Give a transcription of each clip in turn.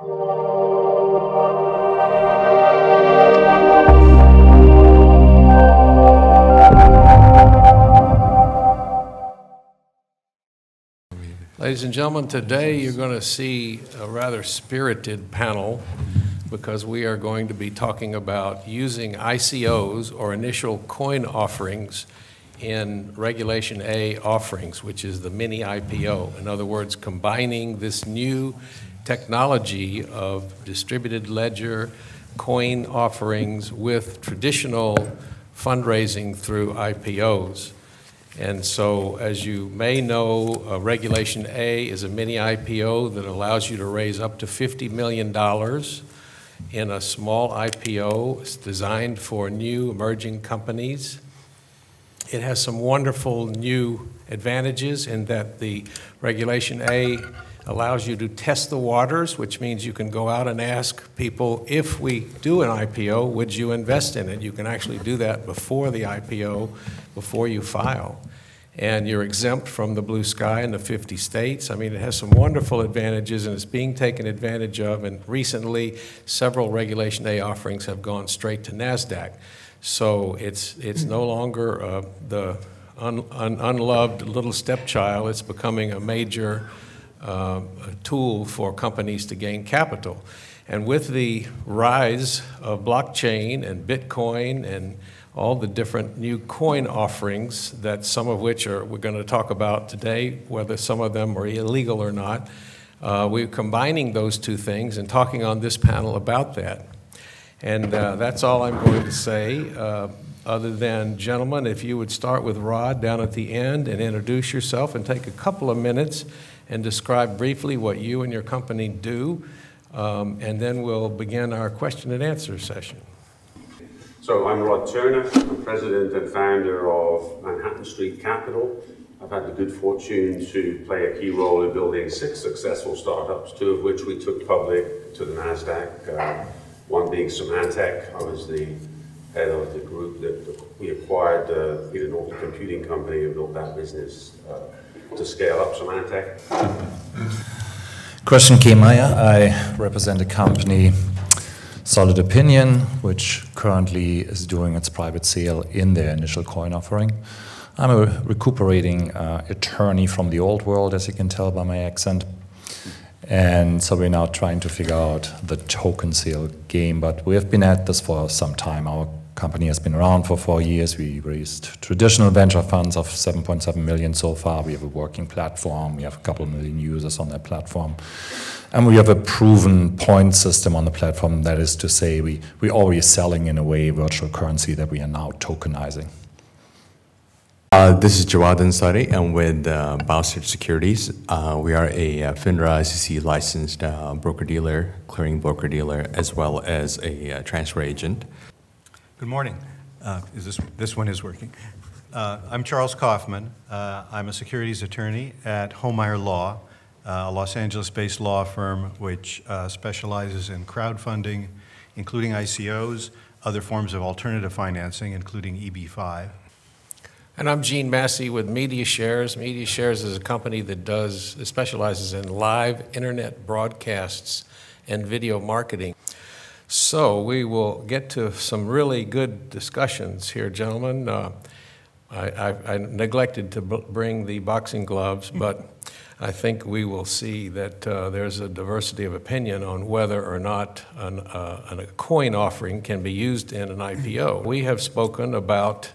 Ladies and gentlemen, today you're going to see a rather spirited panel because we are going to be talking about using ICOs, or initial coin offerings, in Regulation A offerings, which is the mini IPO. In other words, combining this new technology of distributed ledger coin offerings with traditional fundraising through IPOs. And so, as you may know, Regulation A is a mini IPO that allows you to raise up to $50 million in a small IPO. It's designed for new emerging companies. It has some wonderful new advantages in that the Regulation A allows you to test the waters, which means you can go out and ask people, if we do an IPO, would you invest in it? You can actually do that before the IPO, before you file. And you're exempt from the blue sky in the 50 states. I mean, it has some wonderful advantages, and it's being taken advantage of. And recently, several Regulation A offerings have gone straight to NASDAQ. So it's no longer the unloved little stepchild. It's becoming a major tool for companies to gain capital. And with the rise of blockchain and Bitcoin and all the different new coin offerings, that some of which we're going to talk about today, whether some of them are illegal or not, we're combining those two things and talking on this panel about that. And that's all I'm going to say, other than, gentlemen, if you would start with Rod down at the end and introduce yourself and take a couple of minutes and describe briefly what you and your company do, and then we'll begin our question and answer session. So I'm Rod Turner. I'm president and founder of Manhattan Street Capital. I've had the good fortune to play a key role in building 6 successful startups, 2 of which we took public to the NASDAQ, one being Symantec. I was the head of the group that we acquired, the Northern Computing Company, and built that business to scale up Symantec. Christian Kehmeyer. I represent a company, Solid Opinion, which currently is doing its private sale in their initial coin offering. I'm a recuperating attorney from the old world, as you can tell by my accent. And so we're now trying to figure out the token sale game, but we have been at this for some time. Our company has been around for 4 years. We raised traditional venture funds of 7.7 million so far. We have a working platform. We have a couple of million users on that platform. And we have a proven point system on the platform. That is to say, we're already selling, in a way, virtual currency that we are now tokenizing. This is Jawad Ansari. I'm with Biosearch Securities. We are a FINRA SEC licensed broker-dealer, clearing broker-dealer, as well as a transfer agent. Good morning. This one is working. I'm Charles Kaufman. I'm a securities attorney at Homeyer Law, a Los Angeles-based law firm which specializes in crowdfunding, including ICOs, other forms of alternative financing, including EB-5. And I'm Gene Massey with Media Shares. Media Shares is a company that specializes in live internet broadcasts and video marketing. So we will get to some really good discussions here, gentlemen. I neglected to bring the boxing gloves, but I think we will see that there's a diversity of opinion on whether or not a coin offering can be used in an IPO. We have spoken about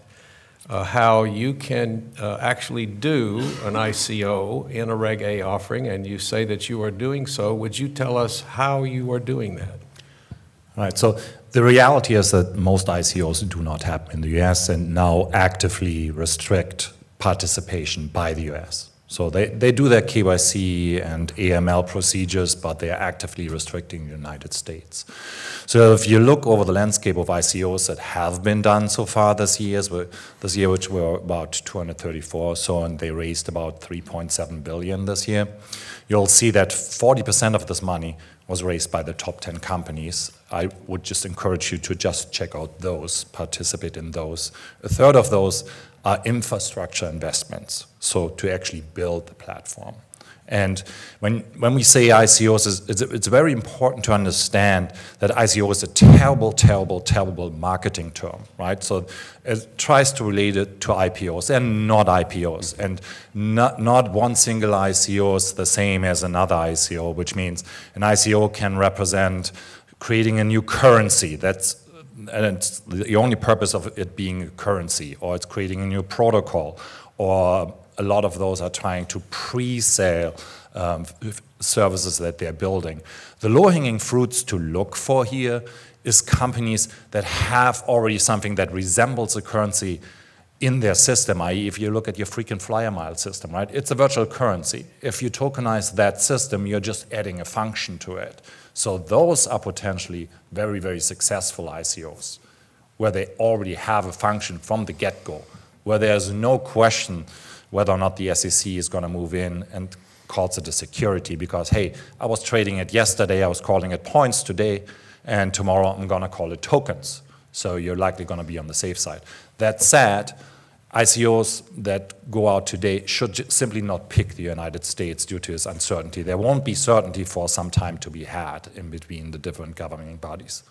how you can actually do an ICO in a Reg A offering, and you say that you are doing so. Would you tell us how you are doing that? Right, so the reality is that most ICOs do not happen in the US and now actively restrict participation by the US. So they do their KYC and AML procedures, but they are actively restricting the United States. So if you look over the landscape of ICOs that have been done so far this year, which were about 234 or so, and they raised about 3.7 billion this year, you'll see that 40% of this money was raised by the top 10 companies. I would just encourage you to just check out those, participate in those. A third of those are infrastructure investments, so to actually build the platform. And when we say ICOs, it's very important to understand that ICO is a terrible, terrible, terrible marketing term, right? So it tries to relate it to IPOs. They're not IPOs, and not one single ICO is the same as another ICO, which means an ICO can represent creating a new currency. And it's the only purpose of it being a currency, or it's creating a new protocol, or a lot of those are trying to pre-sale services that they're building. The low-hanging fruits to look for here is companies that have already something that resembles a currency in their system, i.e. if you look at your frequent flyer mile system, right? It's a virtual currency. If you tokenize that system, you're just adding a function to it. So those are potentially very, very successful ICOs, where they already have a function from the get-go, where there's no question whether or not the SEC is going to move in and calls it a security because, hey, I was trading it yesterday, I was calling it points today, and tomorrow I'm going to call it tokens. So you're likely going to be on the safe side. That said, ICOs that go out today should simply not pick the United States due to its uncertainty. There won't be certainty for some time to be had in between the different governing bodies.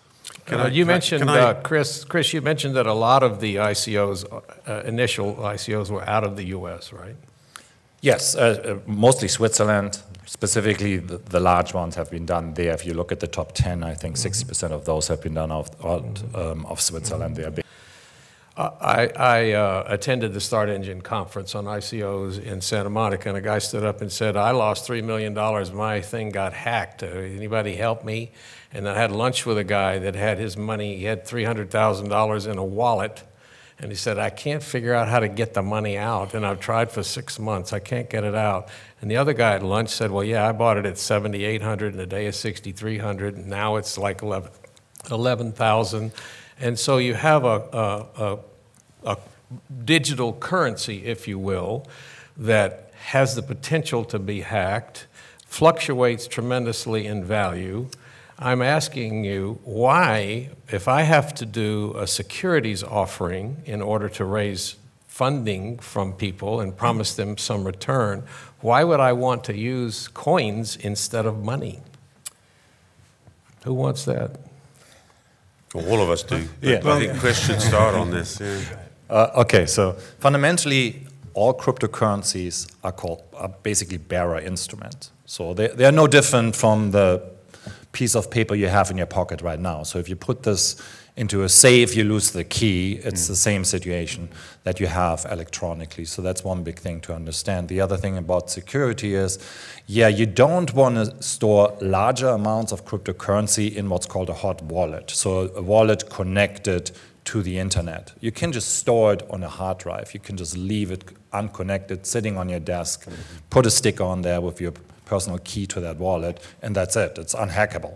Chris, you mentioned that a lot of the ICOs, initial ICOs, were out of the U.S., right? Yes, mostly Switzerland. Specifically, the large ones have been done there. If you look at the top 10, I think 60% of those have been done out of Switzerland. I attended the Start Engine conference on ICOs in Santa Monica, and a guy stood up and said, I lost $3 million. My thing got hacked. Anybody help me? And I had lunch with a guy that had his money. He had $300,000 in a wallet. And he said, I can't figure out how to get the money out. And I've tried for 6 months. I can't get it out. And the other guy at lunch said, well, yeah, I bought it at $7,800 and a day is $6,300. And now it's like 11,000. And so you have a digital currency, if you will, that has the potential to be hacked, fluctuates tremendously in value. I'm asking you why, if I have to do a securities offering in order to raise funding from people and promise them some return, why would I want to use coins instead of money? Who wants that? Well, all of us do. Yeah. I think Chris should start on this. Yeah. Okay, so fundamentally, all cryptocurrencies are basically bearer instruments. So they are no different from the piece of paper you have in your pocket right now. So if you put this into a safe, you lose the key. It's the same situation that you have electronically. So that's one big thing to understand. The other thing about security is, yeah, you don't want to store larger amounts of cryptocurrency in what's called a hot wallet. So a wallet connected to the internet. You can just store it on a hard drive. You can just leave it unconnected, sitting on your desk, put a sticker on there with your personal key to that wallet, and that's it. It's unhackable.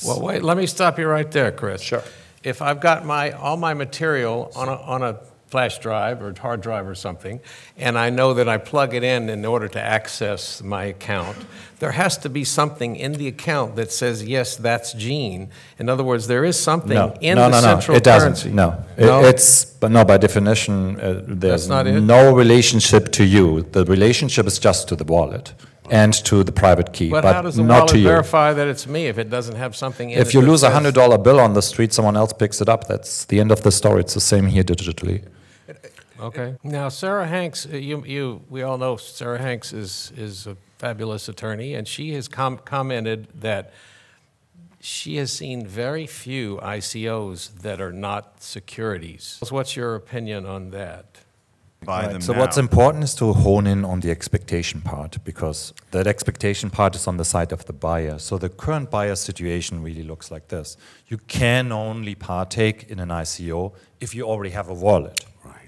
Well, wait, let me stop you right there, Chris. Sure. If I've got all my material on a flash drive or hard drive or something, and I know that I plug it in order to access my account, there has to be something in the account that says, yes, that's Gene. In other words, there is something in the central currency. No, but no, by definition, there's no relationship to you. The relationship is just to the wallet and to the private key, but how does the not wallet to you. verify that it's me if it doesn't have something in it? If you lose a $100 bill on the street, someone else picks it up. That's the end of the story. It's the same here digitally. Okay. Now, Sarah Hanks, we all know Sarah Hanks is a fabulous attorney, and she has commented that she has seen very few ICOs that are not securities. What's your opinion on that? Right. So what's important is to hone in on the expectation part, because that expectation part is on the side of the buyer. So the current buyer situation really looks like this. You can only partake in an ICO if you already have a wallet,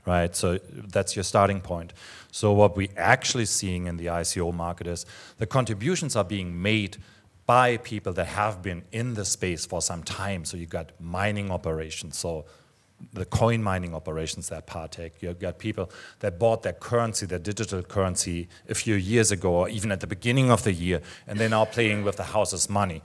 right? So that's your starting point. So what we're actually seeing in the ICO market is the contributions are being made by people that have been in the space for some time. So you've got mining operations, so the coin mining operations that partake. You've got people that bought their currency, their digital currency, a few years ago, or even at the beginning of the year, and they're now playing with the house's money.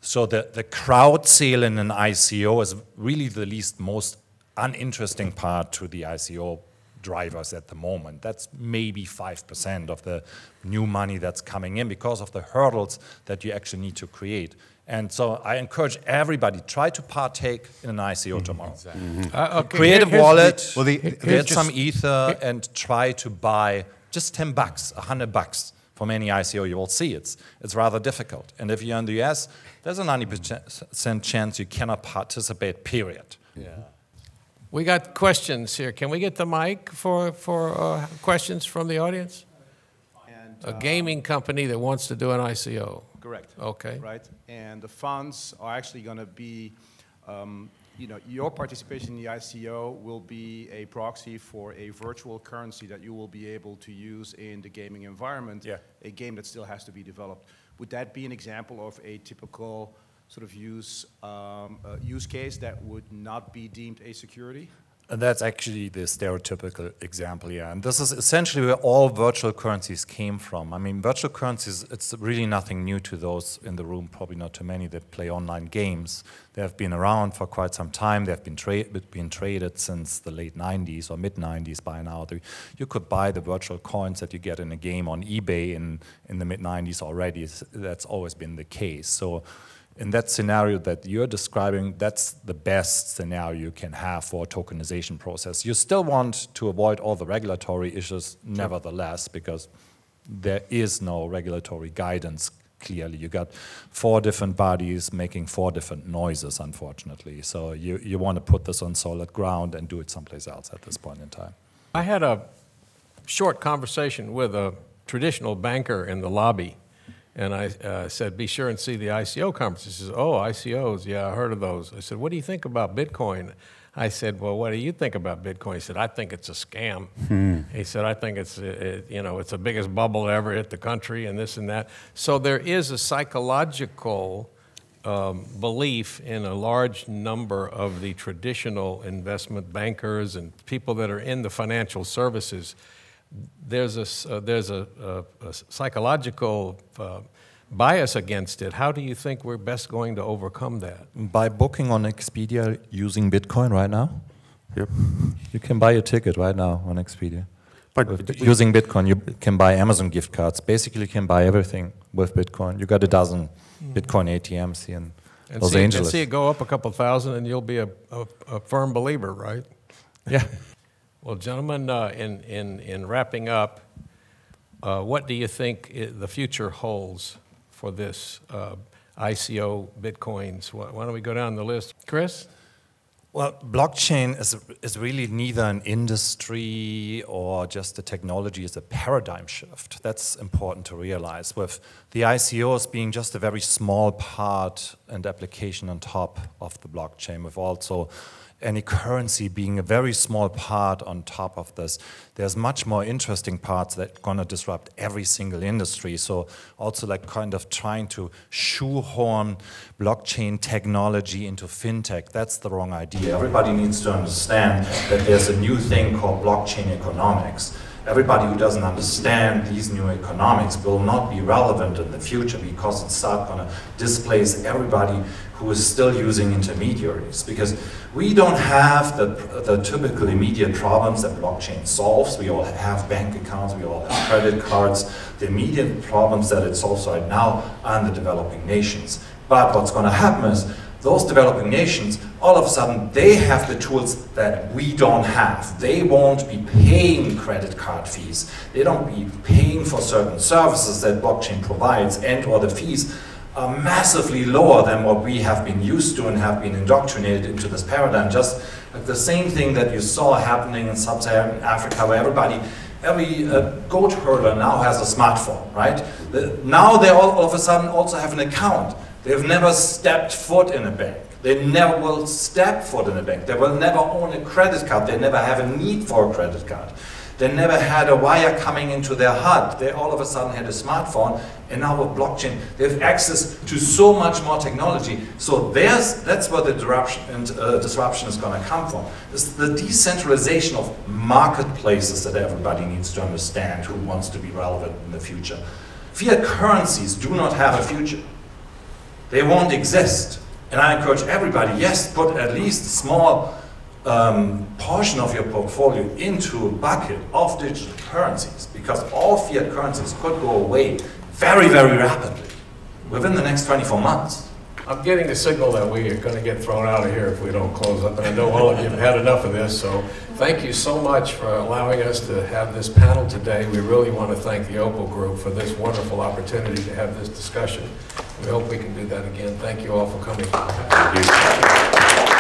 So the crowd sale in an ICO is really the most uninteresting part to the ICO drivers at the moment. That's maybe 5% of the new money that's coming in because of the hurdles that you actually need to create. And so I encourage everybody, try to partake in an ICO tomorrow. Okay, Create a wallet, Well, get some Ether, and try to buy just $10, $100 from any ICO. You will see it's rather difficult. And if you're in the US, there's a 90% chance you cannot participate, period. Yeah. We got questions here. Can we get the mic for questions from the audience? And, A gaming company that wants to do an ICO. correct. Okay. Right, and the funds are actually going to be, your participation in the ICO will be a proxy for a virtual currency that you will be able to use in the gaming environment. Yeah. A game that still has to be developed. Would that be an example of a typical sort of use case that would not be deemed a security? And that's actually the stereotypical example, yeah. And this is essentially where all virtual currencies came from. I mean, virtual currencies, it's really nothing new to those in the room, probably not too many that play online games. They have been around for quite some time. They have been traded since the late 90s or mid-90s by now. You could buy the virtual coins that you get in a game on eBay in the mid-90s already. That's always been the case. So in that scenario that you're describing, that's the best scenario you can have for a tokenization process. You still want to avoid all the regulatory issues, nevertheless, because there is no regulatory guidance, clearly. You got 4 different bodies making 4 different noises, unfortunately. So you want to put this on solid ground and do it someplace else at this point in time. I had a short conversation with a traditional banker in the lobby. And I said, be sure and see the ICO conference. He says, oh, ICOs, yeah, I heard of those. I said, what do you think about Bitcoin? I said, well, what do you think about Bitcoin? He said, I think it's a scam. He said, I think it's the biggest bubble to ever hit the country and this and that. So there is a psychological belief in a large number of the traditional investment bankers and people that are in the financial services. There's a psychological bias against it. How do you think we're best going to overcome that? By booking on Expedia using Bitcoin right now? Yep. You can buy a ticket right now on Expedia. But Using Bitcoin, you can buy Amazon gift cards. Basically, you can buy everything with Bitcoin. You got a dozen Bitcoin ATMs here in Los Angeles. And see it go up a couple thousand, and you'll be a firm believer, right? Yeah. Well, gentlemen, in wrapping up, what do you think the future holds for this ICO Bitcoins? Why don't we go down the list? Chris? Well, blockchain is really neither an industry or just a technology, it's a paradigm shift. That's important to realize, with the ICOs being just a very small part and application on top of the blockchain, with also any currency being a very small part on top of this. There's much more interesting parts that are gonna disrupt every single industry. So also like kind of trying to shoehorn blockchain technology into fintech, that's the wrong idea. Everybody needs to understand that there's a new thing called blockchain economics. Everybody who doesn't understand these new economics will not be relevant in the future because it's not going to displace everybody who is still using intermediaries. Because we don't have the typical immediate problems that blockchain solves. We all have bank accounts, we all have credit cards. The immediate problems that it solves right now are in the developing nations. But what's going to happen is those developing nations, all of a sudden, they have the tools that we don't have. They won't be paying credit card fees. They don't be paying for certain services that blockchain provides, and or the fees are massively lower than what we have been used to and have been indoctrinated into this paradigm. Just like the same thing that you saw happening in sub-Saharan Africa, where every goat herder now has a smartphone, right? Now they all of a sudden also have an account. They've never stepped foot in a bank. They never will step foot in a bank. They will never own a credit card. They never have a need for a credit card. They never had a wire coming into their HUD. They all of a sudden had a smartphone, and now with blockchain, they have access to so much more technology. So that's where the disruption is going to come from. It's the decentralization of marketplaces that everybody needs to understand who wants to be relevant in the future. Fiat currencies do not have a future. They won't exist. And I encourage everybody, yes, put at least a small portion of your portfolio into a bucket of digital currencies, because all fiat currencies could go away very, very rapidly within the next 24 months. I'm getting the signal that we are going to get thrown out of here if we don't close up, and I know all of you have had enough of this, so thank you so much for allowing us to have this panel today. We really want to thank the Opal Group for this wonderful opportunity to have this discussion. We hope we can do that again. Thank you all for coming. Thank you.